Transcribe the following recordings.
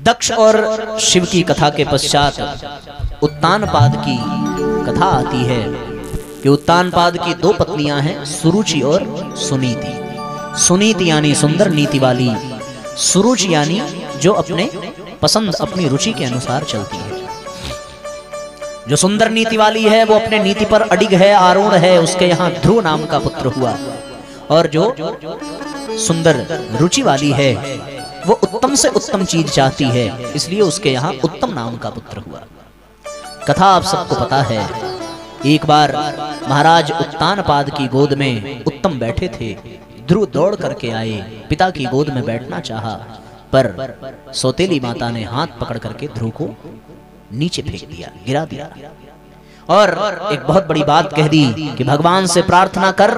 दक्ष और शिव की कथा के पश्चात उत्तानपाद की कथा आती है कि उत्तानपाद की दो पत्नियां हैं, सुरुचि और सुनीति। सुनीति यानी सुंदर नीति वाली, सुरुचि यानी जो अपने पसंद अपनी रुचि के अनुसार चलती है। जो सुंदर नीति वाली है वो अपने नीति पर अडिग है, आरूढ़ है, उसके यहाँ ध्रुव नाम का पुत्र हुआ। और जो सुंदर रुचि वाली है वो उत्तम से उत्तम चीज चाहती है, इसलिए उसके यहाँ उत्तम नाम का पुत्र हुआ। कथा आप सबको पता है। एक बार महाराज उत्तानपाद की गोद में उत्तम बैठे थे। ध्रुव दौड़ करके आए, पिता की गोद में बैठना चाहा, पर सौतेली माता ने हाथ पकड़ करके ध्रुव को नीचे फेंक दिया, गिरा दिया और एक बहुत बड़ी बात कह दी कि भगवान से प्रार्थना कर,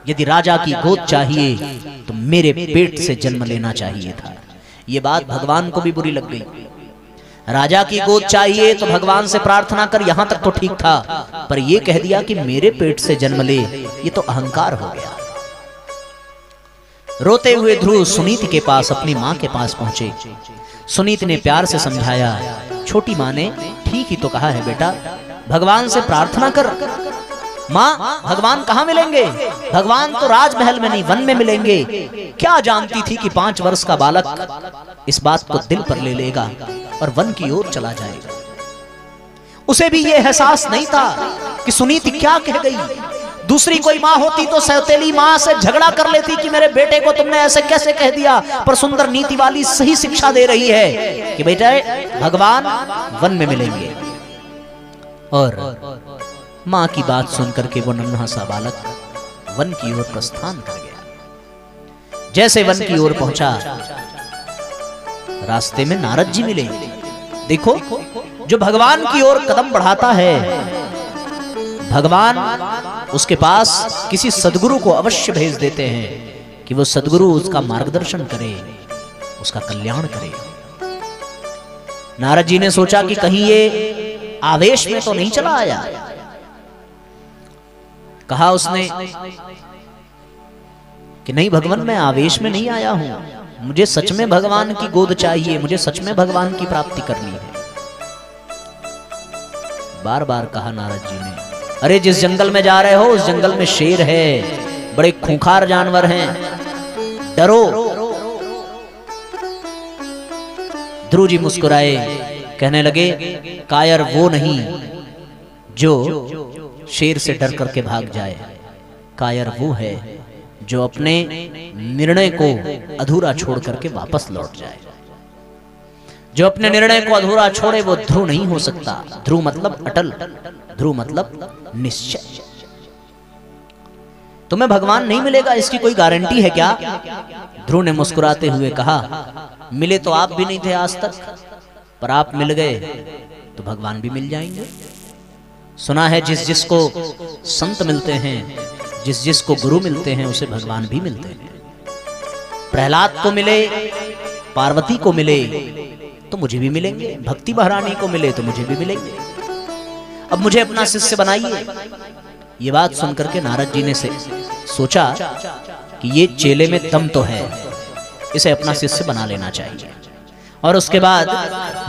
यदि राजा की गोद चाहिए तो मेरे पेट से जन्म लेना चाहिए था। ये बात भगवान को भी बुरी लग गई। राजा की गोद चाहिए तो भगवान से प्रार्थना कर, यहां तक तो ठीक था, पर यह कह दिया कि मेरे पेट से जन्म ले, ये तो अहंकार हो गया। रोते हुए ध्रुव सुनीति के पास, अपनी मां के पास पहुंचे। सुनीति ने प्यार से समझाया। छोटी मां ने ठीक ही तो कहा है बेटा, भगवान से प्रार्थना कर। मां, भगवान कहां मिलेंगे? भगवान तो राजमहल में नहीं, वन में मिलेंगे। क्या जानती थी कि 5 वर्ष का बालक इस बात को दिल पर ले लेगा और वन की ओर चला जाएगा। उसे भी यह एहसास नहीं था कि सुनीति क्या कह गई। दूसरी कोई मां होती तो सौतेली मां से झगड़ा कर लेती कि मेरे बेटे को तुमने ऐसे कैसे कह दिया, पर सुंदर नीति वाली सही शिक्षा दे रही है कि बेटा भगवान वन में मिलेंगे। और मां की बात सुनकर के वो नन्हा सा बालक वन की ओर प्रस्थान कर गया। जैसे वन की ओर पहुंचा, रास्ते में नारद जी मिले। देखो, जो भगवान की ओर कदम बढ़ाता है, भगवान उसके पास किसी सद्गुरु को अवश्य भेज देते हैं कि वो सद्गुरु उसका मार्गदर्शन करे, उसका कल्याण करे। नारद जी ने सोचा कि कहीं ये आवेश में तो नहीं चला आया। कहा उसने कि नहीं भगवान, मैं आवेश में नहीं आया हूं, मुझे सच में भगवान की गोद चाहिए, मुझे सच में भगवान की प्राप्ति करनी है। बार बार कहा नारद जी ने, अरे जिस जंगल में जा रहे हो उस जंगल में शेर है, बड़े खूंखार जानवर हैं, डरो। ध्रुव जी मुस्कुराए, कहने लगे, कायर वो नहीं जो शेर से डर करके भाग जाए, कायर वो है जो अपने निर्णय को अधूरा छोड़ करके वापस लौट जाए। जो अपने निर्णय को अधूरा छोड़े वो ध्रुव नहीं हो सकता। ध्रुव मतलब अटल, ध्रुव मतलब निश्चय। तुम्हें भगवान नहीं मिलेगा इसकी कोई गारंटी है क्या? ध्रुव ने मुस्कुराते हुए कहा, मिले तो आप भी नहीं थे आज तक, पर आप मिल गए तो भगवान भी मिल जाएंगे। सुना है जिस जिसको संत मिलते हैं, जिस जिसको गुरु मिलते हैं, उसे भगवान भी मिलते हैं। प्रहलाद को मिले, पार्वती को मिले तो मुझे भी मिलेंगे, भक्ति महारानी को मिले तो मुझे भी मिलेंगे। अब मुझे अपना शिष्य बनाइए। ये बात सुनकर के नारद जी ने सोचा कि ये चेले में दम तो है, इसे अपना शिष्य बना लेना चाहिए। और उसके बाद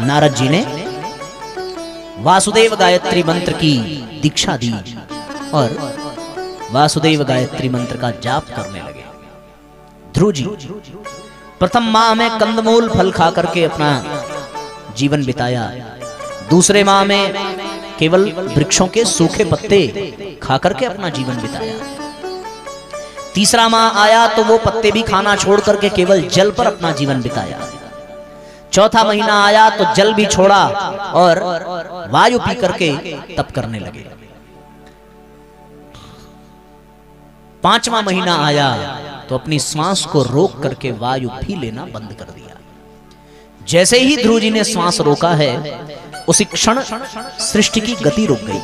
नारद जी ने वासुदेव गायत्री मंत्र की दीक्षा दी और वासुदेव गायत्री मंत्र का जाप करने लगे। ध्रुव जी प्रथम माह में कंदमूल फल खा करके अपना जीवन बिताया। दूसरे माह में केवल वृक्षों के सूखे पत्ते खा करके अपना जीवन बिताया। तीसरा माह आया तो वो पत्ते भी खाना छोड़ करके केवल जल पर अपना जीवन बिताया। चौथा महीना आया तो जल भी छोड़ा और वायु पी करके तप करने लगे। पांचवा महीना आया तो अपनी सांस को रोक करके वायु भी लेना बंद कर दिया। जैसे ही ध्रुव जी ने सांस रोका है, उसी क्षण सृष्टि की गति रुक गई।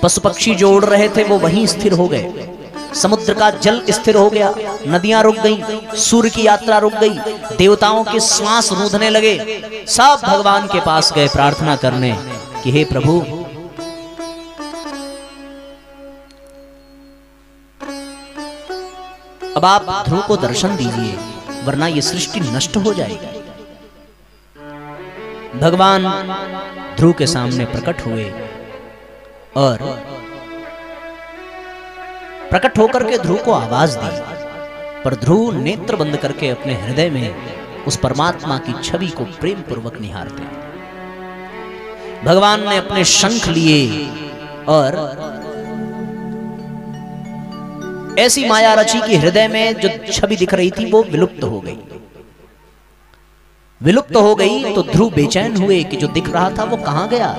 पशु पक्षी जो उड़ रहे थे वो वहीं स्थिर हो गए। समुद्र का जल स्थिर हो गया, नदियां रुक गईं, सूर्य की यात्रा रुक गई, देवताओं के श्वास रूंधने लगे। सब भगवान के पास गए प्रार्थना करने कि हे प्रभु, अब आप ध्रुव को दर्शन दीजिए, वरना ये सृष्टि नष्ट हो जाएगी। भगवान ध्रुव के सामने प्रकट हुए और प्रकट होकर के ध्रुव को आवाज दी, पर ध्रुव नेत्र बंद करके अपने हृदय में उस परमात्मा की छवि को प्रेम पूर्वक निहारते। भगवान ने अपने शंख लिए और ऐसी माया रची कि हृदय में जो छवि दिख रही थी वो विलुप्त हो गई। विलुप्त हो गई तो ध्रुव बेचैन हुए कि जो दिख रहा था वो कहां गया।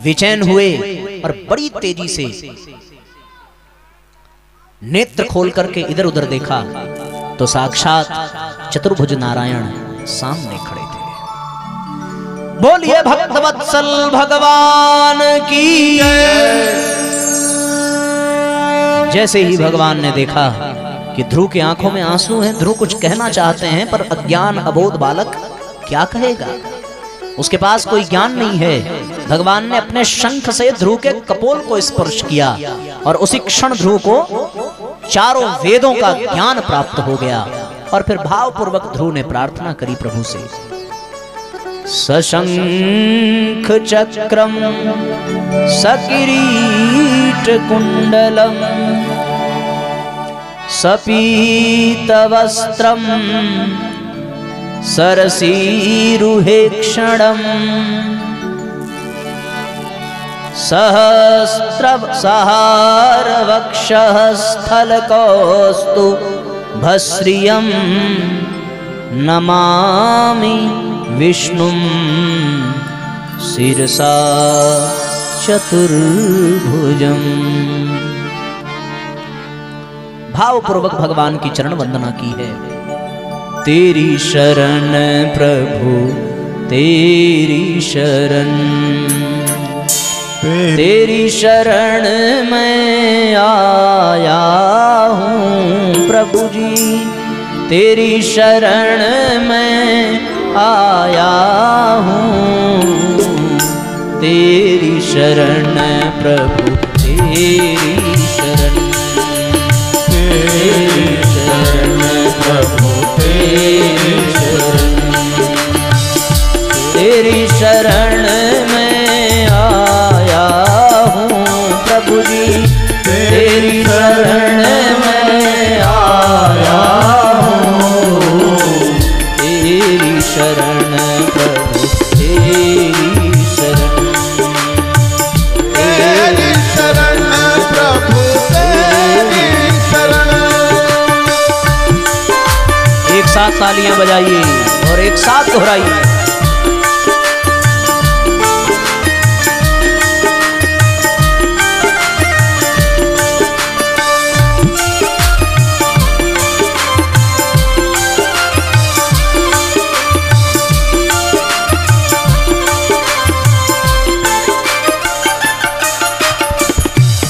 बेचैन हुए और बड़ी तेजी से नेत्र खोल करके इधर उधर देखा तो साक्षात चतुर्भुज नारायण सामने खड़े थे। बोलिए भक्तवत्सल भगवान की। जैसे ही भगवान ने देखा कि ध्रुव की आंखों में आंसू हैं, ध्रुव कुछ कहना चाहते हैं पर अज्ञान अबोध बालक क्या कहेगा, उसके पास कोई ज्ञान नहीं है। भगवान ने अपने शंख से ध्रुव के कपोल को स्पर्श किया और उसी क्षण ध्रुव को चारों वेदों का ज्ञान प्राप्त हो गया। और फिर भावपूर्वक ध्रुव ने प्रार्थना करी प्रभु से, सशंख चक्रम सकिरीट कुंडलम सपीत वस्त्रम सरसीरुहेक्षणम सहस्रवक्षः स्थलकौस्तु भस्रियं नमामि विष्णुं शिरसा चतुर्भुजम्। भावपूर्वक भगवान की चरण वंदना की है। तेरी शरण प्रभु तेरी शरण, तेरी शरण में आया हूँ प्रभु जी, तेरी शरण में आया हूँ। तेरी शरण प्रभु तेरी शरण, तेरी शरण प्रभु तेरी शरण, तेरी शरण में आया हूँ प्रभु जी, तेरी शरण में आया हूँ। तेरी शरण प्रभु तेरी शरण, तेरी शरण प्रभु तेरी शरण। एक साथ तालियां बजाइए और एक साथ दोहराइए।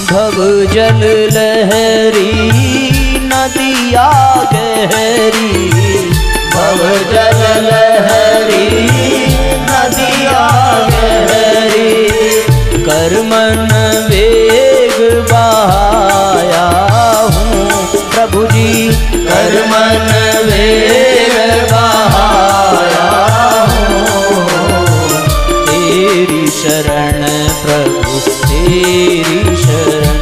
भव जल लहरी नदिया गहरी, भव जल लहरी नदिया गहरी, कर मन वेग बहाया हूँ प्रभु जी, कर मन वेग बहाया हूँ। तेरी शरण प्रभु तेरी शरण,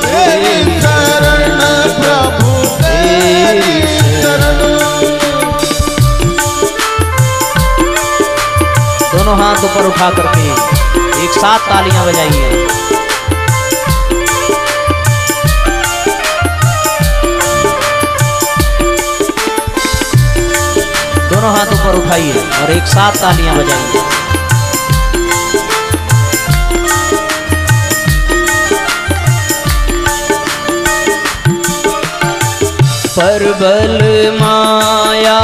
तेरी शरण प्रभु तेरी शरण। दोनों हाथ ऊपर उठा करके एक साथ तालियां बजाइए। दोनों हाथ ऊपर उठाइए और एक साथ तालियां बजाइए। परबल माया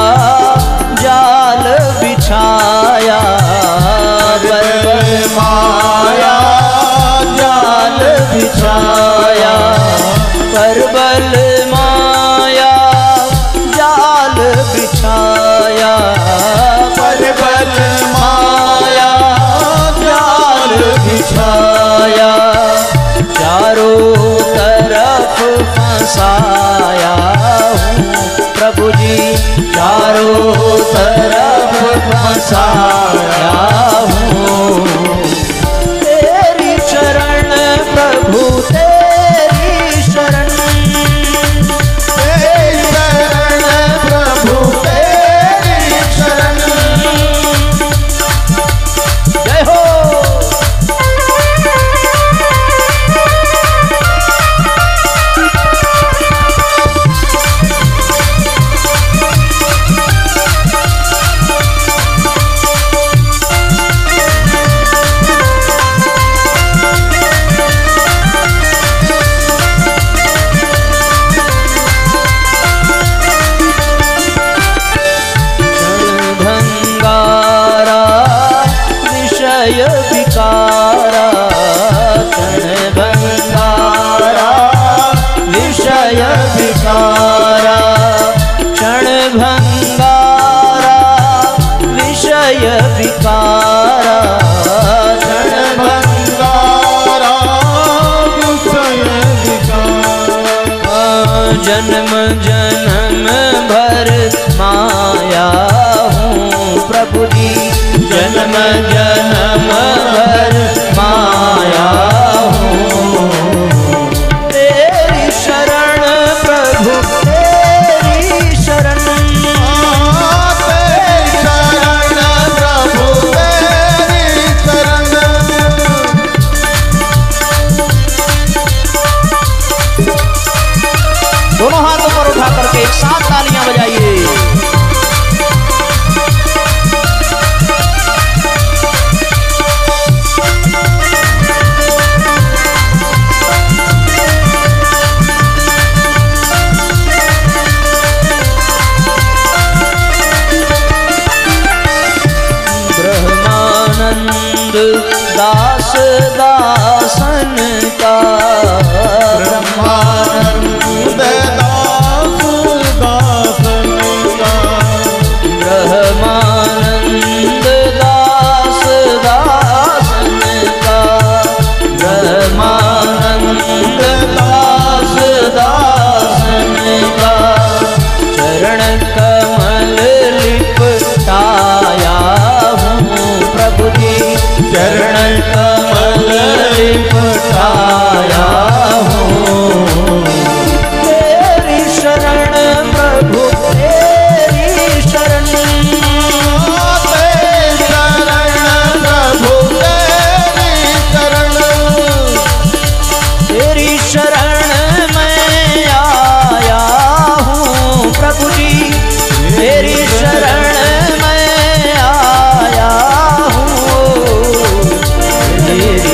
जाल बिछाया, परबल माया जाल बिछाया, परबल माया जाल बिछाया, परबल माया जाल बिछाया, चारों तरफ फंसाया हूँ प्रभु जी, चारों तरफ जन्म जन्म भर माया हूँ प्रभु जी, जन्म जन्म भर माया हूँ। तेरी शरण प्रभु तेरी शरण, तेरी शरण प्रभु तेरी शरण। दोनों हाथों पर उठा करके एक साथ तालियां बजाइए। ब्रह्मानंद दास दासन का, ब्रह्मानंद दास दासन का, ब्रह्मानंद दास दासन का, ब्रह्मानंद दास दासन का, चरण कमल लिपटाया हूँ प्रभु जी, चरण कमल लिपटाया हूँ। तेरी शरण प्रभु तेरी शरण, तेरी शरण प्रभु तेरी शरण। तेरी शरण मैं आया हूँ प्रभु जी, तेरी शरण मैं आया हूँ। तेरी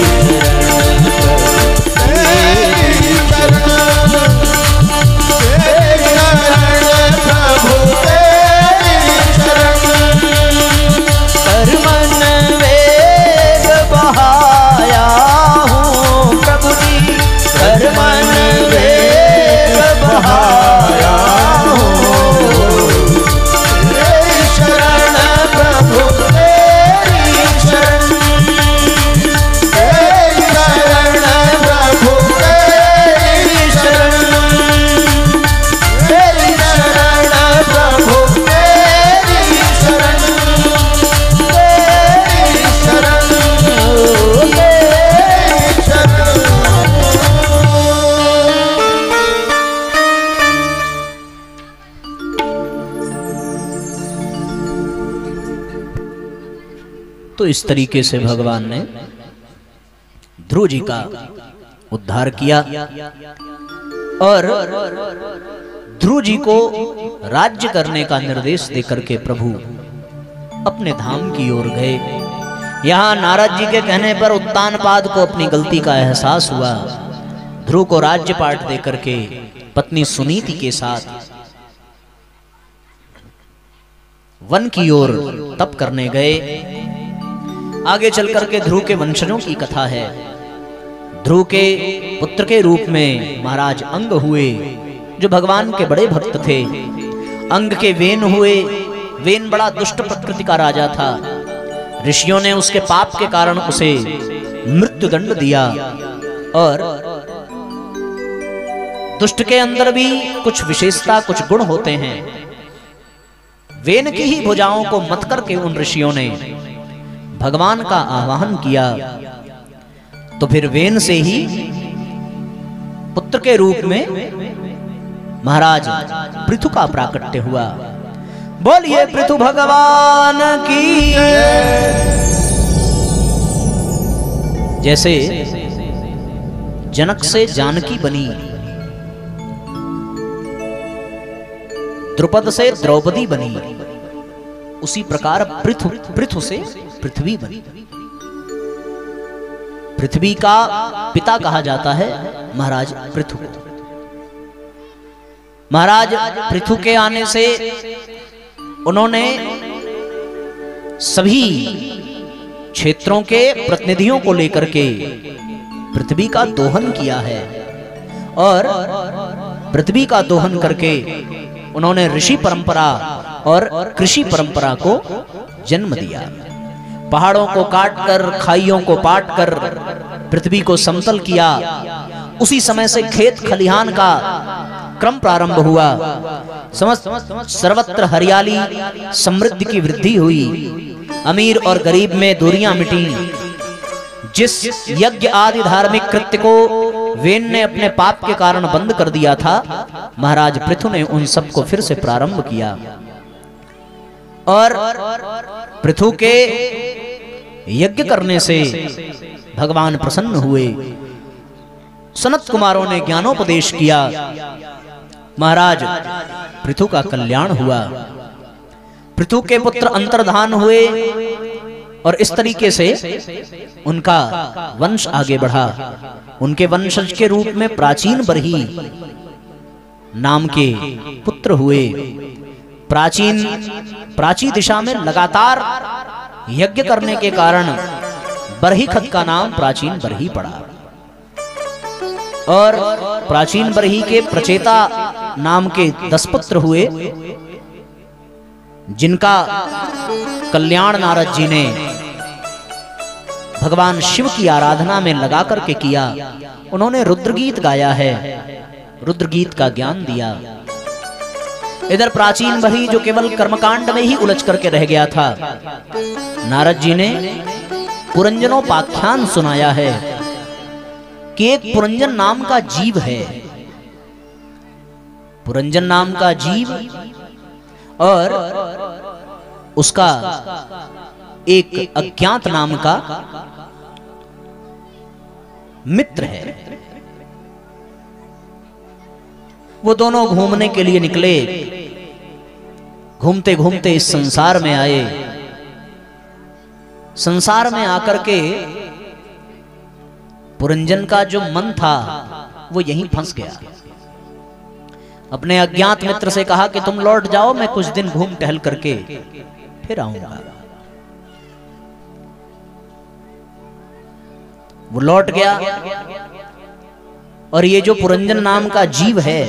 तेरी शरण, तेरी शरण प्रभु तेरी शरण। कर मन वेग बहाया हूँ प्रभु जी, कर मन वेग बहाया हूँ। तेरी शरण प्रभु तेरी शरण, तेरी शरण प्रभु तेरी शरण। तेरी शरण प्रभु तेरी शरण, तेरी शरण तेरी शरण। तो इस तरीके से भगवान ने ध्रुव जी का उद्धार किया और ध्रुव जी को राज्य करने का निर्देश देकर के प्रभु अपने धाम की ओर गए। यहाँ नारद जी के कहने पर उत्तानपाद को अपनी गलती का एहसास हुआ। ध्रुव को राज्य पाठ देकर के पत्नी सुनीति के साथ वन की ओर तप करने गए। आगे चल करके ध्रुव के वंशजों की कथा है। ध्रुव के पुत्र के रूप में महाराज अंग हुए, जो भगवान के बड़े भक्त थे। अंग के वेन हुए। वेन बड़ा दुष्ट प्रकृति का राजा था। ऋषियों ने उसके पाप के कारण उसे मृत्यु दंड दिया। और दुष्ट के अंदर भी कुछ विशेषता, कुछ गुण होते हैं। वेन की ही भुजाओं को मत करके उन ऋषियों ने भगवान का आवाहन किया। तो फिर वेन से ही पुत्र के रूप में महाराज पृथु का प्राकट्य हुआ। बोलिए पृथु भगवान की। जैसे जनक से जानकी बनी, द्रुपद से द्रौपदी बनी, उसी प्रकार पृथु से पृथ्वी बनी। पृथ्वी का पिता कहा जाता है महाराज पृथु को। महाराज पृथु के आने से उन्होंने सभी क्षेत्रों के प्रतिनिधियों को लेकर के पृथ्वी का दोहन किया है। और पृथ्वी का दोहन करके उन्होंने ऋषि परंपरा और कृषि परंपरा को जन्म दिया। पहाड़ों को काटकर, खाइयों को पाटकर पृथ्वी को समतल किया। उसी समय से खेत खलिहान का क्रम प्रारंभ हुआ। समस्त सर्वत्र हरियाली समृद्धि की वृद्धि हुई, अमीर और गरीब में दूरियां मिटी। जिस यज्ञ आदि धार्मिक कृत्य को वेन ने अपने पाप के कारण बंद कर दिया था, महाराज पृथु ने उन सबको फिर से प्रारंभ किया। और पृथु के यज्ञ करने से भगवान प्रसन्न हुए। सनत कुमारों ने ज्ञानोपदेश किया, महाराज पृथु का कल्याण हुआ। पृथु के पुत्र अंतर्धान हुए और इस तरीके से उनका वंश आगे बढ़ा। उनके वंशज के रूप में प्राचीन बरही नाम के पुत्र हुए। प्राची दिशा में लगातार यज्ञ करने के कारण बरही खत का नाम प्राचीन बरही पड़ा। और प्राचीन बरही के प्रचेता नाम के 10 पुत्र हुए, जिनका कल्याण नारद जी ने भगवान शिव की आराधना में लगा करके किया। उन्होंने रुद्रगीत गाया है, रुद्रगीत का ज्ञान दिया। इधर प्राचीन बरही जो केवल कर्मकांड में ही उलझ करके रह गया था, नारद जी ने पुरंजनोपाख्यान सुनाया है कि एक पुरंजन नाम का जीव है। पुरंजन नाम का जीव और उसका एक अज्ञात नाम का मित्र है। वो दोनों घूमने के लिए निकले। घूमते घूमते इस संसार में आए। संसार में आकर के पुरंजन का जो मन था वो यहीं फंस गया। अपने अज्ञात मित्र से कहा कि तुम लौट जाओ, मैं कुछ दिन घूम टहल करके फिर आऊंगा। वो लौट गया और ये जो पुरंजन नाम का जीव है,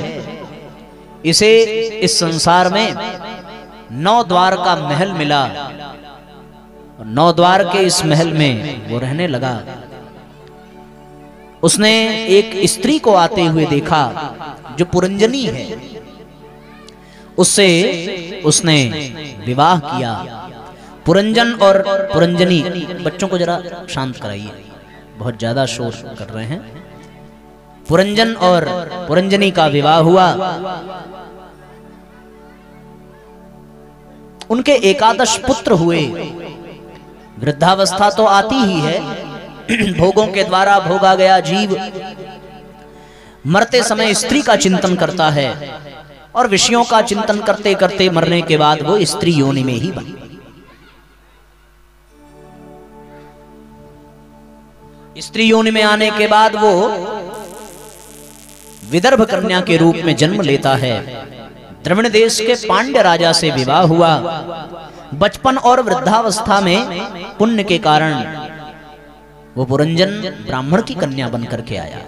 इसे इस संसार में 9 द्वार का महल मिला। 9 द्वार के इस महल में वो रहने लगा। उसने एक स्त्री को आते हुए देखा जो पुरंजनी है। उससे उसने विवाह किया। पुरंजन और पुरंजनी, बच्चों को जरा शांत कराइए, बहुत ज्यादा शोर कर रहे हैं। पुरंजन और पुरंजनी का विवाह हुआ। उनके 11 पुत्र हुए। वृद्धावस्था तो आती ही है, भोगों के द्वारा भोगा गया जीव मरते समय स्त्री का चिंतन करता है और विषयों का चिंतन करते करते मरने के बाद वो स्त्री योनि में ही बनी। स्त्री योनि में आने के बाद वो विदर्भ कन्या के रूप में जन्म लेता है। द्रविड़ देश के पांड्य राजा से विवाह हुआ। बचपन और वृद्धावस्था में पुण्य के कारण वो पुरंजन ब्राह्मण की कन्या बनकर के आया।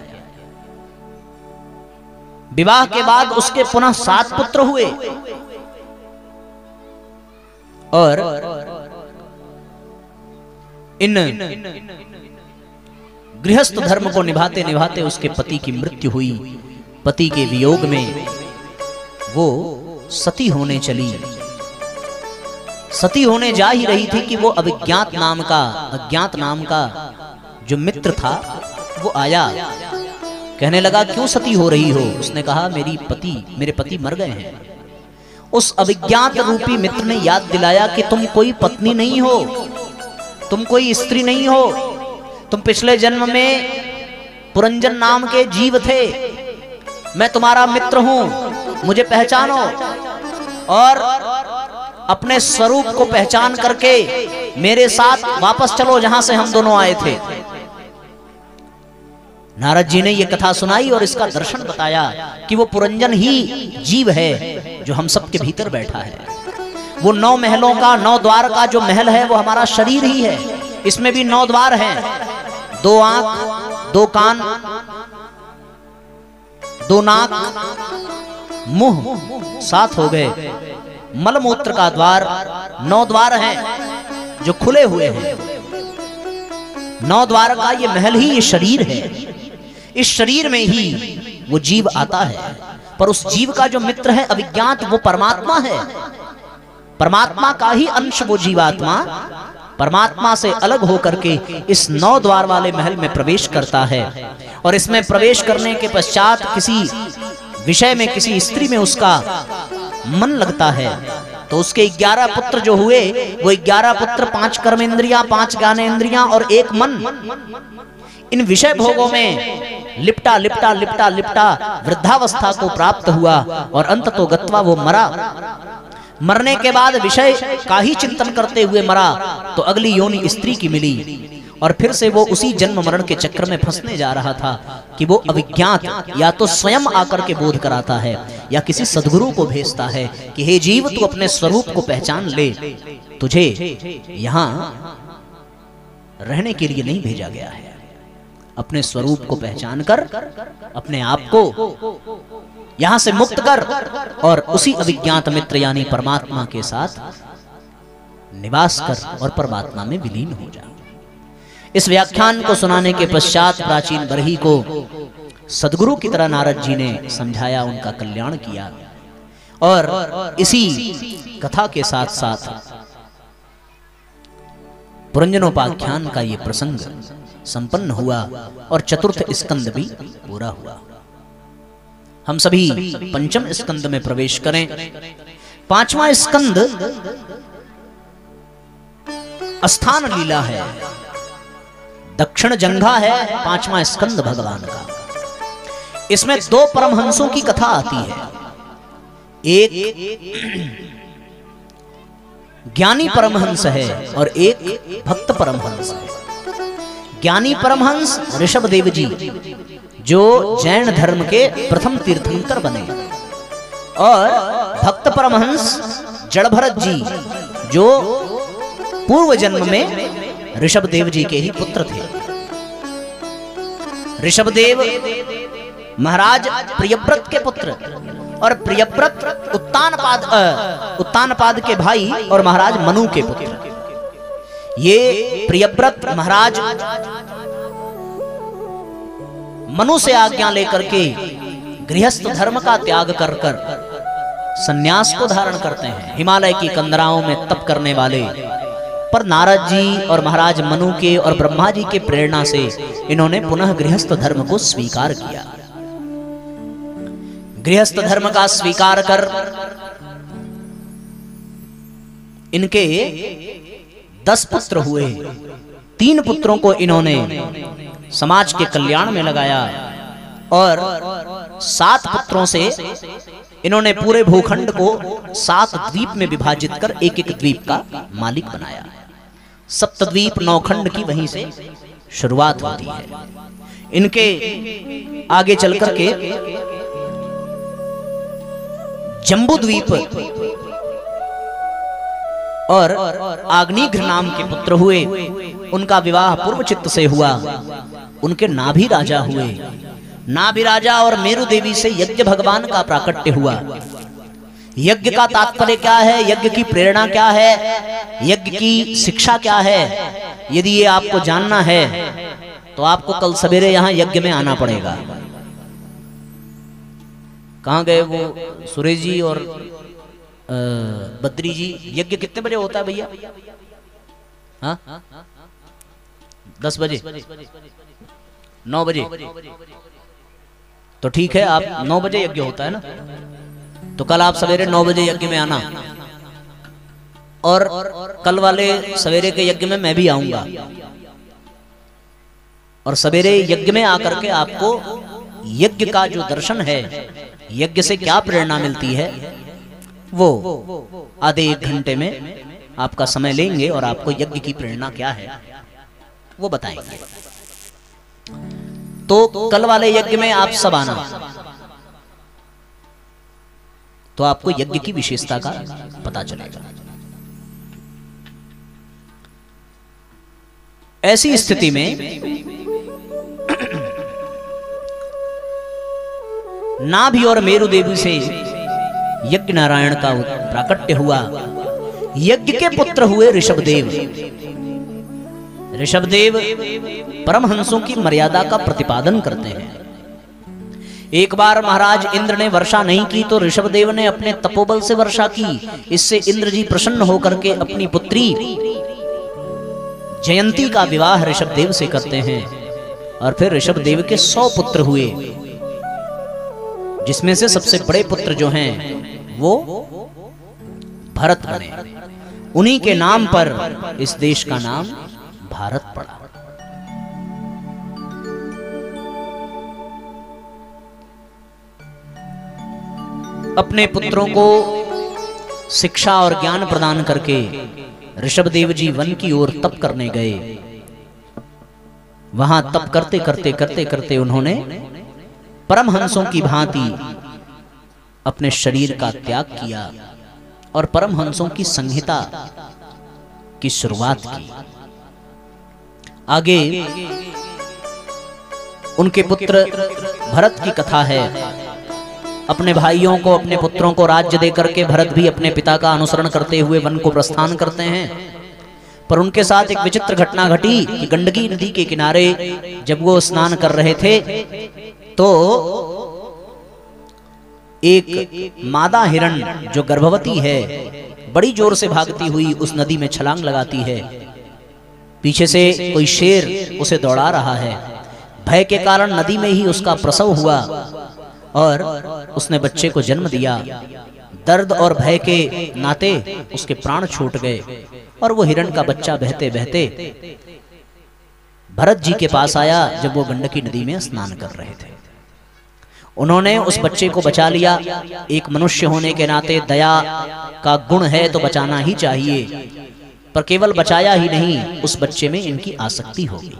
विवाह के बाद उसके पुनः 7 पुत्र हुए और इन गृहस्थ धर्म को निभाते निभाते उसके पति की मृत्यु हुई। पति के वियोग में वो सती होने चली। सती होने जा ही रही थी कि वो अज्ञात नाम का जो मित्र था वो आया। कहने लगा, क्यों सती हो रही हो? उसने कहा, मेरे पति मर गए हैं। उस अविज्ञात रूपी मित्र ने याद दिलाया कि तुम कोई पत्नी नहीं हो, तुम कोई स्त्री नहीं हो, तुम पिछले जन्म में पुरंजन नाम के जीव थे। मैं तुम्हारा मित्र हूं, मुझे पहचानो और अपने स्वरूप को पहचान करके मेरे साथ वापस चलो जहां से हम दोनों आए थे। नारद जी ने यह कथा सुनाई और इसका दर्शन बताया कि वो पुरंजन ही जीव है जो हम सबके भीतर बैठा है। वो 9 महलों का 9 द्वार का जो महल है वो हमारा शरीर ही है। इसमें भी 9 द्वार हैं। 2 आंख, 2 कान, 2 नाक, मुंह, 7 हो गए। मलमूत्र का द्वार 9 द्वार हैं जो खुले हुए हैं। 9 द्वार का ये महल ही ये शरीर है। इस शरीर में ही वो जीव आता है। पर उस जीव का जो मित्र है अविज्ञात, वो परमात्मा है। परमात्मा का ही अंश वो जीवात्मा परमात्मा से अलग होकर के इस 9 द्वार वाले महल में प्रवेश करता है। और इसमें प्रवेश करने के पश्चात किसी विषय में, किसी स्त्री में उसका मन लगता है, तो उसके 11 पुत्र जो हुए, वो 11 पुत्र 5 कर्मेंद्रियां, 5 ज्ञानेंद्रियां और 1 मन, इन विषय भोगों में लिपटा लिपटा लिपटा लिपटा वृद्धावस्था को प्राप्त हुआ और अंत तो गत्वा वो मरा। मरने के बाद विषय का ही चिंतन करते हुए मरा, तो अगली योनि स्त्री की मिली और फिर से वो उसी जन्म मरण के चक्र में फंसने जा रहा था कि वो अविज्ञात या तो स्वयं आकर के बोध कराता है या किसी सद्गुरु को भेजता है कि हे जीव, तू अपने स्वरूप को पहचान ले, तुझे यहां रहने के लिए नहीं भेजा गया है। अपने स्वरूप को पहचान कर अपने आप को यहां से मुक्त कर और उसी अविज्ञात मित्र यानी परमात्मा के साथ निवास कर और परमात्मा में विलीन हो जा। इस व्याख्यान को सुनाने के पश्चात प्राचीन बरही को सद्गुरु की तरह नारद जी ने समझाया, उनका कल्याण किया और इसी कथा के साथ साथ पुरंजनोपाख्यान का ये प्रसंग संपन्न हुआ और चतुर्थ स्कंद भी पूरा हुआ। हम सभी पंचम स्कंद में प्रवेश करें। 5वां स्कंद स्थान लीला है, दक्षिण जंघा है 5वां स्कंद भगवान का। इसमें 2 परमहंसों की कथा आती है, एक ज्ञानी परमहंस है और एक भक्त परमहंस है। ज्ञानी परमहंस ऋषभ देव जी जो जैन धर्म के प्रथम तीर्थंकर बने, और भक्त परमहंस जड़भरत जी जो पूर्व जन्म में ऋषभ देव जी के ही पुत्र थे। ऋषभ देव महाराज प्रियव्रत के पुत्र और प्रियव्रत उत्तानपाद के भाई और महाराज मनु के पुत्र। ये प्रियव्रत महाराज मनु से आज्ञा लेकर के गृहस्थ धर्म का त्याग कर कर सन्यास को धारण करते हैं, हिमालय की कंदराओं में तप करने वाले। पर नारद जी और महाराज मनु के और ब्रह्मा जी के प्रेरणा से इन्होंने पुनः गृहस्थ धर्म को स्वीकार किया। गृहस्थ धर्म का स्वीकार कर इनके 10 पुत्र हुए। 3 पुत्रों को इन्होंने समाज के कल्याण में लगाया और 7 पुत्रों से इन्होंने पूरे भूखंड को 7 द्वीप में विभाजित कर एक एक द्वीप का मालिक बनाया। सप्तद्वीप नौखंड की वहीं से शुरुआत होती है। इनके आगे चलकर के जम्बूद्वीप और आग्निघ्र नाम के पुत्र हुए। उनका विवाह पूर्व चित्त से हुआ। उनके नाभि राजा हुए। नाभि राजा और मेरु देवी से यज्ञ भगवान का प्राकट्य हुआ। यज्ञ का तात्पर्य क्या है, यज्ञ की प्रेरणा क्या है, यज्ञ की शिक्षा क्या है, यदि ये आपको जानना है तो आपको कल सवेरे यहां यज्ञ में आना पड़ेगा। कहां गए वो सुरेश जी और बद्री जी? यज्ञ कितने बजे होता है भैया? हाँ 10 बजे, 9 बजे? तो ठीक है, आप 9 बजे यज्ञ होता है ना, तो कल आप सवेरे 9 बजे यज्ञ में आना। और कल वाले सवेरे के यज्ञ में मैं भी आऊंगा और सवेरे यज्ञ में आकर के आपको यज्ञ का जो दर्शन है, यज्ञ से क्या प्रेरणा मिलती है, वो आधे 1 घंटे में आपका समय लेंगे और आपको यज्ञ की प्रेरणा क्या है वो बताएंगे। तो कल वाले यज्ञ में आप सब आना, तो आपको यज्ञ की विशेषता का पता चलेगा। ऐसी स्थिति में नाभि और मेरु देवी से यज्ञ नारायण का प्राकट्य हुआ। यज्ञ के पुत्र हुए ऋषभदेव। ऋषभदेव परमहंसों की मर्यादा का प्रतिपादन करते हैं। एक बार महाराज इंद्र ने वर्षा नहीं की तो ऋषभदेव ने अपने तपोबल से वर्षा की। इससे इंद्र जी प्रसन्न होकर के अपनी पुत्री जयंती का विवाह ऋषभदेव से करते हैं और फिर ऋषभदेव के 100 पुत्र हुए, जिसमें से सबसे बड़े पुत्र जो हैं वो भरत बने। उन्हीं के नाम पर इस देश का नाम भारत पड़ा। अपने पुत्रों को शिक्षा और ज्ञान प्रदान करके ऋषभदेव जी वन की ओर तप करने गए। वहां तप करते करते करते करते उन्होंने परमहंसों की भांति अपने शरीर का त्याग किया और परमहंसों की संहिता की शुरुआत की। आगे उनके पुत्र भरत की कथा है। अपने भाइयों को, अपने पुत्रों को राज्य देकर के भरत भी अपने पिता का अनुसरण करते हुए वन को प्रस्थान करते हैं। पर उनके साथ एक विचित्र घटना घटी कि गंडकी नदी के किनारे जब वो स्नान कर रहे थे तो एक मादा हिरण जो गर्भवती है बड़ी जोर से भागती हुई उस नदी में छलांग लगाती है। पीछे से कोई शेर उसे दौड़ा रहा है। भय के कारण नदी में ही उसका प्रसव हुआ और उसने बच्चे को जन्म दिया। दर्द और भय के नाते उसके प्राण छूट गए और वो हिरण का बच्चा बहते बहते भरत जी के पास आया जब वो गंडकी नदी में स्नान कर रहे थे। उन्होंने उस बच्चे को बचा लिया। एक मनुष्य होने के नाते दया का गुण है तो बचाना ही चाहिए, पर केवल बचाया ही नहीं, उस बच्चे में इनकी आसक्ति होगी।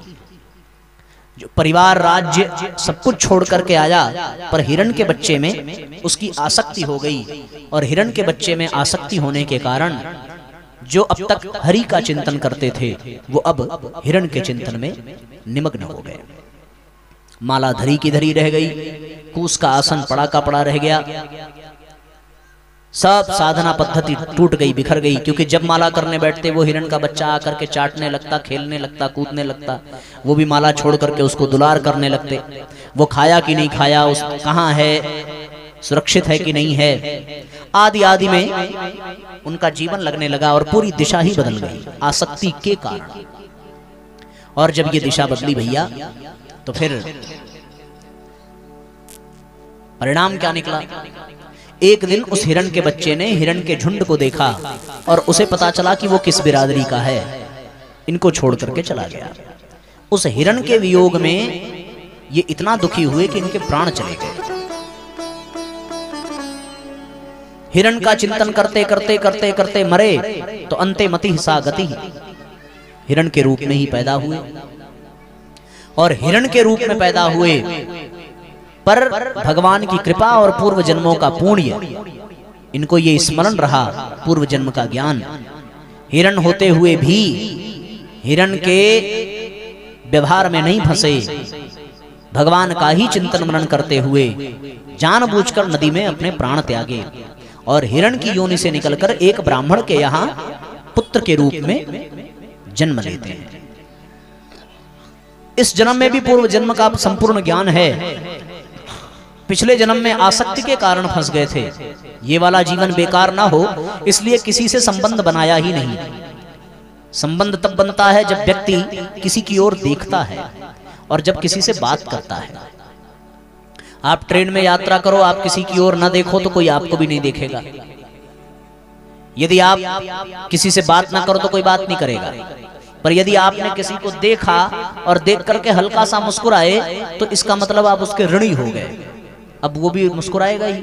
जो परिवार राज्य सब कुछ छोड़ करके आया, पर हिरण के बच्चे में उसकी आसक्ति हो गई और हिरण के बच्चे में आसक्ति होने के कारण जो अब तक हरि का चिंतन करते थे वो अब हिरण के चिंतन में निमग्न हो गए। माला धरी की धरी रह गई, कूस का आसन पड़ा का पड़ा रह गया। सब साधना पद्धति टूट गई, बिखर गई, क्योंकि जब माला करने बैठते वो हिरण का बच्चा आकर के चाटने लगता, खेलने लगता, कूदने लगता। वो भी माला छोड़ करके उसको दुलार करने लगते। वो खाया कि नहीं खाया, उस कहाँ है, सुरक्षित है कि नहीं है, आदि आदि में उनका जीवन लगने लगा और पूरी दिशा ही बदल गई आसक्ति के कारण। और जब ये दिशा बदली भैया तो फिर परिणाम क्या निकला। एक दिन उस हिरण के बच्चे ने हिरण के झुंड को देखा और उसे पता चला कि वो किस बिरादरी का है। इनको छोड़ करके चला गया। उस हिरण के वियोग में ये इतना दुखी हुए कि इनके प्राण चले गए। हिरण का चिंतन करते करते करते करते मरे तो अंते मति सा गति, हिरण के रूप में ही पैदा हुए। और हिरण के रूप में पैदा हुए पर भगवान की कृपा और पूर्व जन्मों का पुण्य, इनको ये स्मरण रहा, पूर्व जन्म का ज्ञान। हिरण होते हुए भी हिरण के व्यवहार में नहीं फंसे, भगवान का ही चिंतन मनन करते हुए जानबूझकर नदी में अपने प्राण त्यागे और हिरण की योनि से निकलकर एक ब्राह्मण के यहाँ पुत्र के रूप में जन्म लेते हैं। इस जन्म में भी पूर्व जन्म का संपूर्ण ज्ञान है। पिछले जन्म में आसक्ति के कारण फंस गए थे। ये वाला जीवन बेकार ना हो इसलिए किसी से संबंध बनाया ही नहीं। संबंध तब बनता है जब व्यक्ति किसी की ओर देखता है और जब किसी से बात करता है। आप ट्रेन में यात्रा करो, आप किसी की ओर ना देखो तो कोई आपको भी नहीं देखेगा। यदि आप किसी से बात ना करो तो कोई बात नहीं करेगा। पर यदि आपने किसी को देखा और देख करके हल्का सा मुस्कुराए तो इसका मतलब आप उसके ऋणी हो गए। अब वो भी मुस्कुराएगा ही,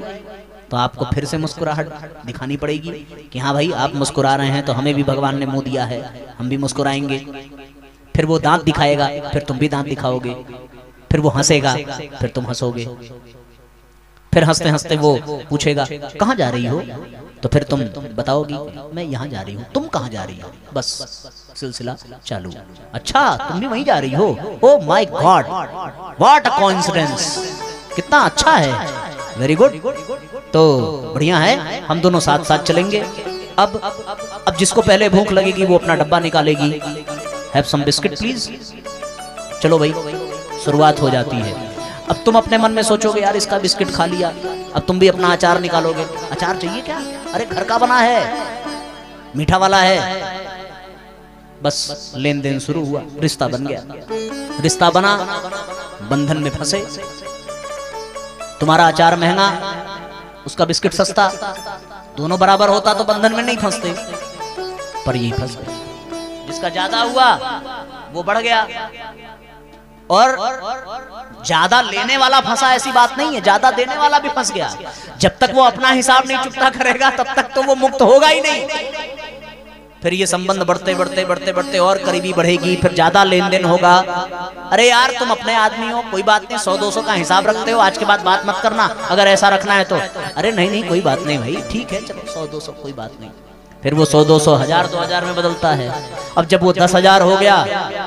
तो आपको फिर से मुस्कुराहट दिखानी पड़ेगी कि हाँ भाई आप मुस्कुरा रहे हैं तो हमें भी भगवान ने मुंह दिया है, हम भी मुस्कुराएंगे। फिर वो दांत दिखाएगा, फिर तुम भी दांत दिखाओगे। फिर वो हंसेगा, फिर तुम हंसोगे। फिर हंसते हंसते वो पूछेगा कहाँ जा रही हो, तो फिर तुम बताओगी मैं यहाँ जा रही हूँ। तुम कहाँ जा रही हो, बस सिलसिला चालू। अच्छा तुम भी वहीं जा रही हो, oh my God what a coincidence, कितना अच्छा है, वेरी गुड, तो बढ़िया है, हम दोनों साथ साथ चलेंगे। अब जिसको पहले भूख लगेगी वो अपना डब्बा निकालेगी, हैव सम बिस्किट प्लीज। चलो भाई शुरुआत हो जाती है। अब तुम अपने मन में सोचोगे यार इसका बिस्किट खा लिया, अब तुम भी अपना अचार निकालोगे। अचार चाहिए क्या? अरे घर का बना है, मीठा वाला है। बस लेन देन शुरू हुआ, रिश्ता बन गया। रिश्ता बना, बंधन में फंसे। तुम्हारा अचार महंगा, उसका बिस्किट सस्ता, दोनों बराबर होता तो बंधन में नहीं फंसते, पर यही फंस गए। जिसका ज्यादा हुआ वो बढ़ गया, और ज्यादा लेने वाला फंसा ऐसी बात नहीं है, ज्यादा देने वाला भी फंस गया। जब तक वो अपना हिसाब नहीं चुकता करेगा तब तक तो वो मुक्त होगा ही नहीं। फिर ये संबंध बढ़ते बढ़ते बढ़ते बढ़ते और करीबी बढ़ेगी, फिर ज्यादा लेन देन होगा। अरे यार तुम अपने आदमी हो, कोई बात नहीं, 100-200 का हिसाब रखते हो, आज के बाद बात मत करना अगर ऐसा रखना है तो। अरे नहीं नहीं कोई बात नहीं भाई, ठीक है चलो 100-200 कोई बात नहीं। फिर वो 100-200 1000-2000 में बदलता है। अब जब वो 10,000 हो गया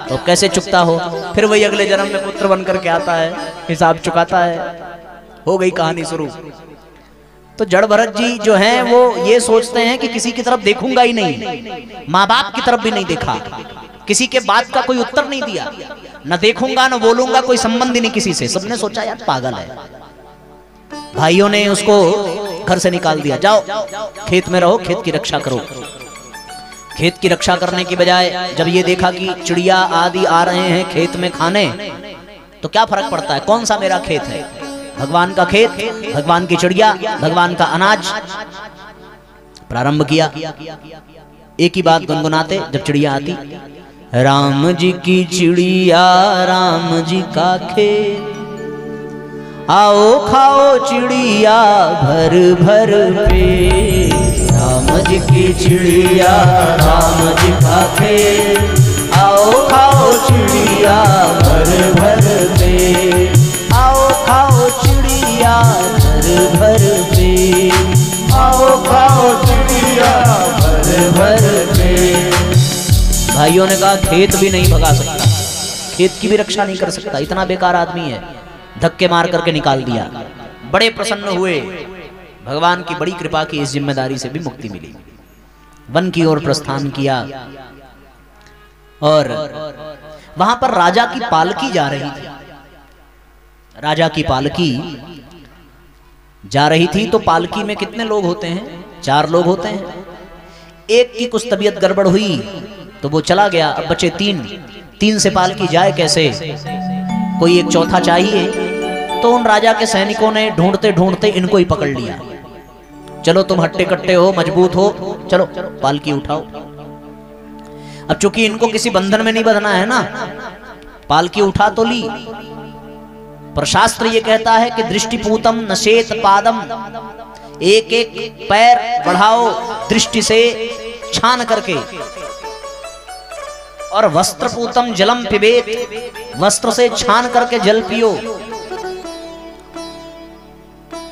तो कैसे चुकता हो? फिर वही अगले जन्म में पुत्र बन करके आता है, हिसाब चुकाता है। हो गई कहानी शुरू। तो जड़ भरत जी जो हैं वो ये सोचते हैं कि किसी की तरफ देखूंगा ही नहीं, माँ बाप की तरफ भी नहीं देखा, किसी के बात का कोई उत्तर नहीं दिया, न देखूंगा न बोलूंगा, कोई संबंध ही नहीं किसी से। सबने सोचा यार पागल है। भाइयों ने उसको घर से निकाल दिया, जाओ खेत में रहो, खेत की रक्षा करो। खेत की रक्षा करने की बजाय जब ये देखा कि चिड़िया आदि आ रहे हैं खेत में खाने, तो क्या फर्क पड़ता है, कौन सा मेरा खेत है? भगवान का खेत, भगवान की चिड़िया, भगवान का अनाज। प्रारंभ किया, एक ही बात गुनगुनाते जब चिड़िया आती, राम जी की चिड़िया राम जी का खेत, आओ खाओ चिड़िया भर भर पेट। राम जी की चिड़िया राम जी का खेत, आओ खाओ चिड़िया भर भर पेट, आओ खाओ चिड़िया भर भर पेट, आओ खाओ चिड़िया भर भर पेट। भाइयों ने कहा खेत भी नहीं भगा सकता, खेत की भी रक्षा नहीं कर सकता, इतना बेकार आदमी है। धक्के मार करके निकाल दिया। बड़े प्रसन्न हुए, भगवान की बड़ी कृपा की इस जिम्मेदारी से भी मुक्ति मिली। वन की ओर प्रस्थान किया और वहां पर राजा की पालकी जा रही थी। राजा की पालकी जा रही थी तो पालकी में कितने लोग होते हैं? 4 लोग होते हैं। एक की कुछ तबीयत गड़बड़ हुई तो वो चला गया, अब बचे 3 से पालकी जाए कैसे? कोई एक चौथा चाहिए। तो उन राजा के सैनिकों ने ढूंढते ढूंढते इनको ही पकड़ लिया। चलो तुम हट्टे कट्टे हो, मजबूत हो, चलो पालकी उठाओ। अब चूंकि इनको किसी बंधन में नहीं बंधना है ना, पालकी उठा तो ली, पर शास्त्र ये कहता है कि दृष्टिपूतम नशेत पादम, एक एक पैर बढ़ाओ दृष्टि से छान करके, और वस्त्रपूतम जलम पिबेत, वस्त्र से छान करके जल पियो।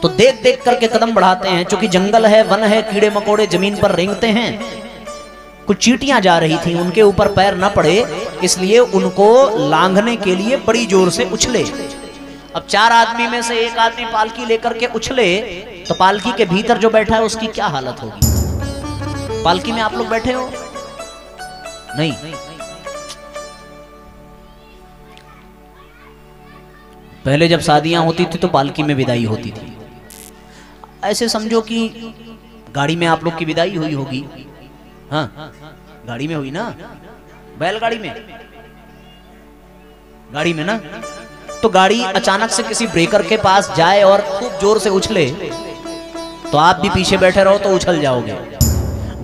तो देख देख करके कदम बढ़ाते हैं, क्योंकि जंगल है, वन है, कीड़े मकोड़े जमीन पर रेंगते हैं। कुछ चींटियां जा रही थी, उनके ऊपर पैर न पड़े इसलिए उनको लांघने के लिए बड़ी जोर से उछले। अब 4 आदमी में से एक आदमी पालकी लेकर के उछले तो पालकी के भीतर जो बैठा है उसकी क्या हालत होगी? पालकी में आप लोग बैठे हो? नहीं। पहले जब शादियां होती थी तो पालकी में विदाई होती थी। ऐसे समझो कि गाड़ी में आप लोग की विदाई हुई होगी। हाँ, गाड़ी में हुई ना, बैलगाड़ी में, गाड़ी में ना। तो गाड़ी अचानक से किसी ब्रेकर के पास जाए और खूब जोर से उछले तो आप भी पीछे बैठे रहो तो उछल जाओगे।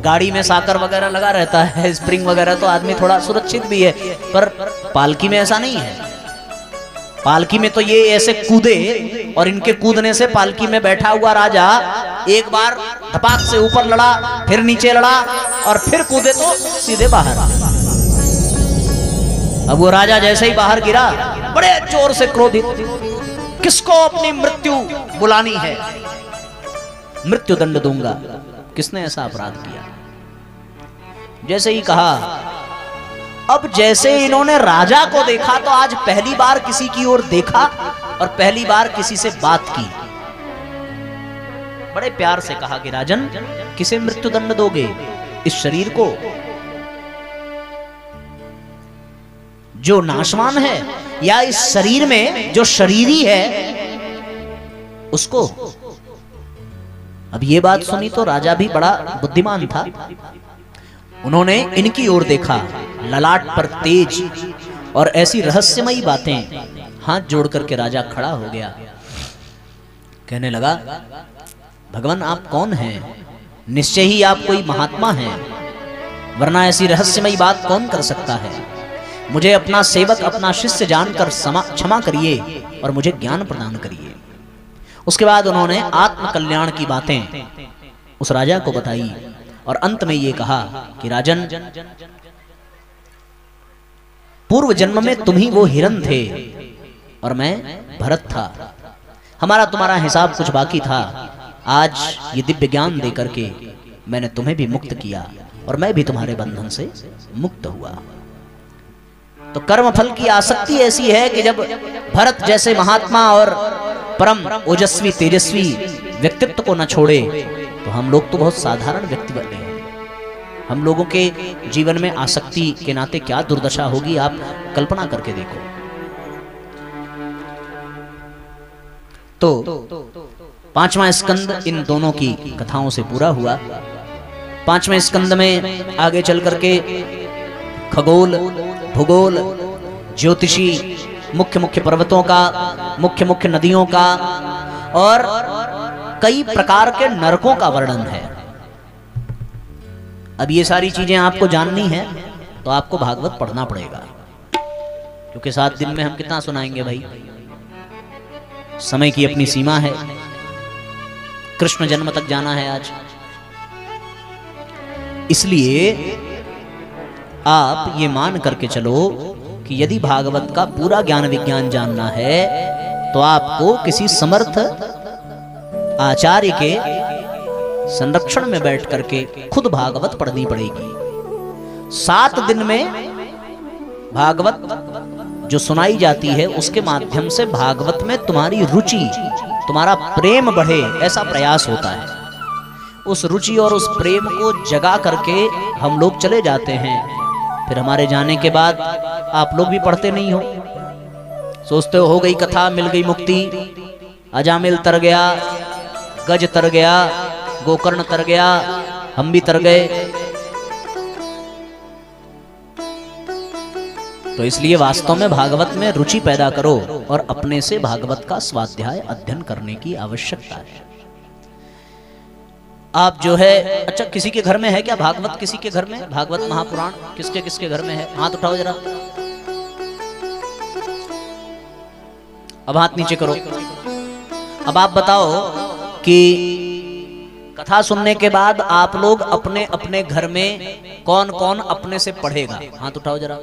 गाड़ी में साकर वगैरह लगा रहता है, स्प्रिंग वगैरह, तो आदमी थोड़ा सुरक्षित भी है, पर पालकी में ऐसा नहीं है। पालकी में तो ये ऐसे कूदे, और इनके कूदने से पालकी में बैठा हुआ राजा एक बार धपाक से ऊपर लड़ा, फिर नीचे लड़ा, और फिर कूदे तो सीधे बाहर। अब वो राजा जैसे ही बाहर गिरा, बड़े जोर से क्रोधित, किसको अपनी मृत्यु बुलानी है? मृत्यु दंड दूंगा। किसने ऐसा अपराध किया? जैसे ही कहा, अब जैसे इन्होंने राजा को देखा तो आज पहली बार किसी की ओर देखा और पहली बार किसी से बात की। बड़े प्यार से कहा कि राजन, किसे मृत्यु दंड दोगे? इस शरीर को? जो नाशवान है या इस शरीर में जो शरीरी है उसको। अब ये बात सुनी तो राजा भी बड़ा बुद्धिमान था। उन्होंने इनकी ओर देखा, ललाट पर तेज और ऐसी रहस्यमयी बातें। हाथ जोड़ करके राजा खड़ा हो गया, कहने लगा, भगवान आप कौन हैं? निश्चय ही आप कोई महात्मा हैं, वरना ऐसी रहस्यमयी बात कौन कर सकता है? मुझे अपना सेवक, अपना शिष्य जानकर क्षमा करिए और मुझे ज्ञान प्रदान करिए। उसके बाद उन्होंने आत्म कल्याण की बातें उस राजा को बताई और अंत में ये कहा कि राजन, पूर्व जन्म में तुम ही वो हिरण थे और मैं भरत था। हमारा तुम्हारा हिसाब कुछ बाकी था। आज ये दिव्य ज्ञान दे करके मैंने तुम्हें भी मुक्त किया और मैं भी तुम्हारे बंधन से मुक्त हुआ। तो कर्म फल की आसक्ति ऐसी है कि जब भरत जैसे महात्मा और परम ओजस्वी तेजस्वी व्यक्तित्व को न छोड़े तो हम लोग तो बहुत साधारण व्यक्ति बन गए हैं। हम लोगों के जीवन में आसक्ति के नाते क्या दुर्दशा होगी, आप कल्पना करके देखो। तो पांचवा स्कंद इन दोनों की कथाओं से पूरा हुआ। पांचवें स्कंद में आगे चल करके खगोल, भूगोल, ज्योतिषी, मुख्य मुख्य पर्वतों का, मुख्य मुख्य नदियों का और कई प्रकार के नरकों का वर्णन है। अब ये सारी चीजें आपको जाननी है तो आपको भागवत पढ़ना पड़ेगा, क्योंकि 7 दिन में हम कितना सुनाएंगे भाई, समय की अपनी सीमा है। कृष्ण जन्म तक जाना है आज, इसलिए आप ये मान करके चलो कि यदि भागवत का पूरा ज्ञान विज्ञान जानना है तो आपको किसी समर्थ आचार्य के संरक्षण में बैठ करके खुद भागवत पढ़नी पड़ेगी। 7 दिन में भागवत जो सुनाई जाती है उसके माध्यम से भागवत में तुम्हारी रुचि, तुम्हारा प्रेम बढ़े, ऐसा प्रयास होता है। उस रुचि और उस प्रेम को जगा करके हम लोग चले जाते हैं। फिर हमारे जाने के बाद आप लोग भी पढ़ते नहीं हो, सोचते हो गई कथा, मिल गई मुक्ति, अजामिल तर गया, गज तर गया, गोकर्ण तर गया, हम भी तर गए। तो इसलिए वास्तव में भागवत में रुचि पैदा करो और अपने से भागवत का स्वाध्याय अध्ययन करने की आवश्यकता है। आप जो है, अच्छा किसी के घर में है क्या भागवत? किसी के घर में भागवत महापुराण किसके किसके घर में है? हाथ उठाओ जरा, अब हाथ नीचे करो। अब आप बताओ कि कथा सुनने के बाद आप लोग अपने अपने घर में कौन कौन अपने से पढ़ेगा? हाथ उठाओ जरा।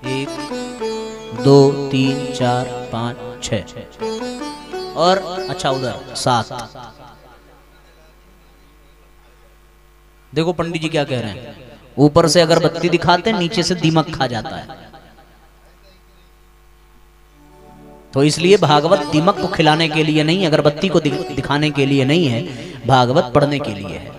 1 2 3 4 5 6 और अच्छा उधर 7। देखो पंडित जी क्या कह रहे हैं, ऊपर से अगरबत्ती दिखाते हैं, नीचे से दीमक खा जाता है। तो इसलिए भागवत दीमक को खिलाने के लिए नहीं, अगरबत्ती को दिखाने के लिए नहीं है, भागवत पढ़ने के लिए है।